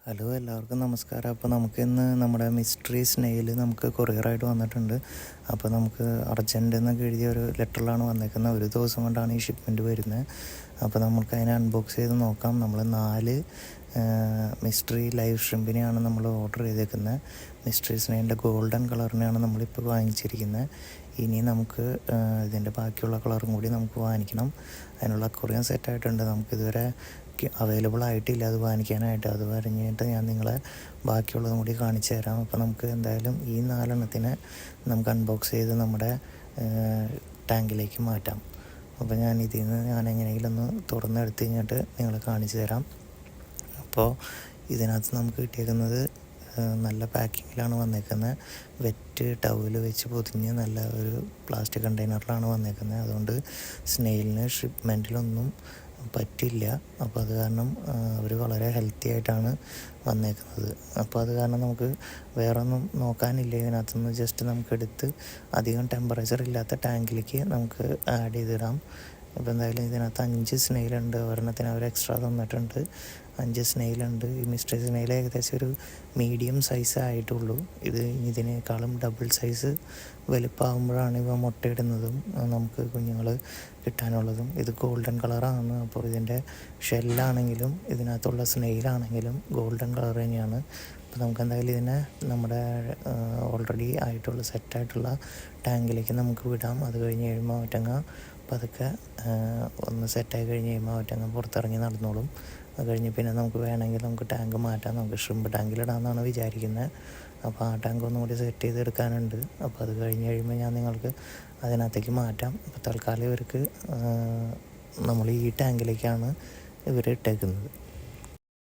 Hello, എല്ലാവർക്കും നമസ്കാരം. അപ്പോൾ നമുക്കിന്ന് നമ്മുടെ മിസ്റ്ററി സ്നെയിൽ നമുക്ക് കൊറിയറായിട്ട് വന്നിട്ടുണ്ട്. അപ്പോൾ നമുക്ക് അർജൻറ്റ് എന്നൊക്കെ എഴുതിയ ഒരു ലെറ്ററിലാണ് വന്നേക്കുന്നത്. ഒരു ദിവസം കൊണ്ടാണ് ഈ ഷിപ്മെൻറ്റ് വരുന്നത്. അപ്പോൾ നമുക്ക് അതിനെ അൺബോക്സ് ചെയ്ത് നോക്കാം. നമ്മൾ 4 മിസ്റ്ററി ലൈവ് ഷ്രിമ്പിനെയാണ് നമ്മൾ ഓർഡർ ചെയ്തേക്കുന്നത്. മിസ്റ്ററി സ്നെയിലിൻ്റെ ഗോൾഡൻ കളറിനെയാണ് നമ്മളിപ്പോൾ വാങ്ങിച്ചിരിക്കുന്നത്. ഇനി നമുക്ക് ഇതിൻ്റെ ബാക്കിയുള്ള കളറും കൂടി നമുക്ക് വാങ്ങിക്കണം. അതിനുള്ള അക്വേറിയം സെറ്റായിട്ടുണ്ട്. നമുക്കിതുവരെ അവൈലബിൾ ആയിട്ടില്ല അത് വാങ്ങിക്കാനായിട്ട്. അത് കഴിഞ്ഞിട്ട് ഞാൻ നിങ്ങളെ ബാക്കിയുള്ളതും കൂടി കാണിച്ചു തരാം. അപ്പോൾ നമുക്ക് എന്തായാലും ഈ 4 എണ്ണത്തിനെ നമുക്ക് അൺബോക്സ് ചെയ്ത് നമ്മുടെ ടാങ്കിലേക്ക് മാറ്റാം. അപ്പോൾ ഞാൻ ഇതിൽ നിന്ന് എങ്ങനെയെങ്കിലും ഒന്ന് തുറന്നെടുത്ത് കഴിഞ്ഞിട്ട് നിങ്ങളെ കാണിച്ചു തരാം. അപ്പോൾ ഇതിനകത്ത് നമുക്ക് കിട്ടിയേക്കുന്നത് നല്ല പാക്കിങ്ങിലാണ് വന്നേക്കുന്നത്. വെറ്റ് ടവൽ വെച്ച് പൊതിഞ്ഞ് നല്ല ഒരു പ്ലാസ്റ്റിക് കണ്ടെയ്നറിലാണ് വന്നേക്കുന്നത്. അതുകൊണ്ട് സ്നെയിലിന് ഷിപ്മെൻറ്റിലൊന്നും പറ്റില്ല. അപ്പോൾ അത് കാരണം അവർ വളരെ ഹെൽത്തി ആയിട്ടാണ് വന്നേക്കുന്നത്. അപ്പോൾ അത് കാരണം നമുക്ക് വേറെ ഒന്നും നോക്കാനില്ല. ഇതിനകത്തുനിന്ന് ജസ്റ്റ് നമുക്കെടുത്ത് അധികം ടെമ്പറേച്ചർ ഇല്ലാത്ത ടാങ്കിലേക്ക് നമുക്ക് ആഡ് ചെയ്തിടാം. അപ്പോൾ എന്തായാലും ഇതിനകത്ത് 5 സ്നെയിലുണ്ട്. ഒരെണ്ണത്തിന് അവർ എക്സ്ട്രാ തന്നിട്ടുണ്ട്. 5 സ്നെയിലുണ്ട്. ഈ മിസ്റ്ററി സ്നെയിൽ ഏകദേശം ഒരു മീഡിയം സൈസ് ആയിട്ടുള്ളൂ. ഇതിനേക്കാളും ഡബിൾ സൈസ് വലുപ്പമാകുമ്പോഴാണ് ഇവ മുട്ടയിടുന്നതും നമുക്ക് കുഞ്ഞുങ്ങൾ കിട്ടാനുള്ളതും. ഇത് ഗോൾഡൻ കളറാണ്. അപ്പോൾ ഇതിൻ്റെ ഷെല്ലാണെങ്കിലും ഇതിനകത്തുള്ള സ്നെയിലാണെങ്കിലും ഗോൾഡൻ കളർ തന്നെയാണ്. അപ്പോൾ നമുക്ക് എന്തായാലും ഇതിനെ നമ്മുടെ ഓൾറെഡി ആയിട്ടുള്ള സെറ്റായിട്ടുള്ള ടാങ്കിലേക്ക് നമുക്ക് വിടാം. അത് കഴിഞ്ഞ് കഴിയുമ്പോൾ ഒറ്റങ്ങ പതുക്കെ ഒന്ന് സെറ്റായി കഴിഞ്ഞ് കഴിയുമ്പോൾ ഒറ്റങ്ങ പുറത്തിറങ്ങി നടന്നോളും. അത് കഴിഞ്ഞ് പിന്നെ നമുക്ക് വേണമെങ്കിൽ നമുക്ക് ടാങ്ക് മാറ്റാം. നമുക്ക് ഷ്രിമ്പ് ടാങ്കിലിടാമെന്നാണ് വിചാരിക്കുന്നത്. അപ്പോൾ ആ ടാങ്ക് ഒന്നും കൂടി സെറ്റ് ചെയ്തെടുക്കാനുണ്ട്. അപ്പോൾ അത് കഴിഞ്ഞ് കഴിയുമ്പോൾ ഞാൻ നിങ്ങൾക്ക് അതിനകത്തേക്ക് മാറ്റാം. അപ്പോൾ തൽക്കാലം ഇവർക്ക് നമ്മൾ ഈ ടാങ്കിലേക്കാണ് ഇവർ ഇട്ടേക്കുന്നത്.